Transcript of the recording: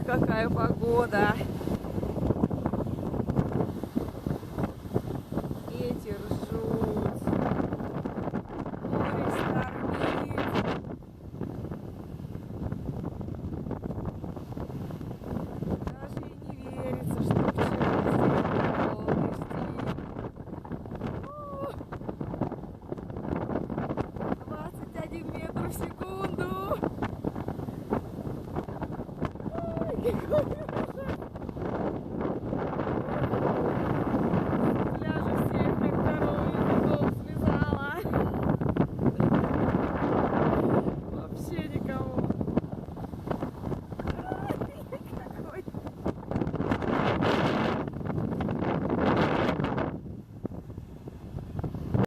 какая погода. Ветер жуть. Море штормит. Даже и не верится, что вчера здесь был дожди. 21 метр в секунду. Ой, какой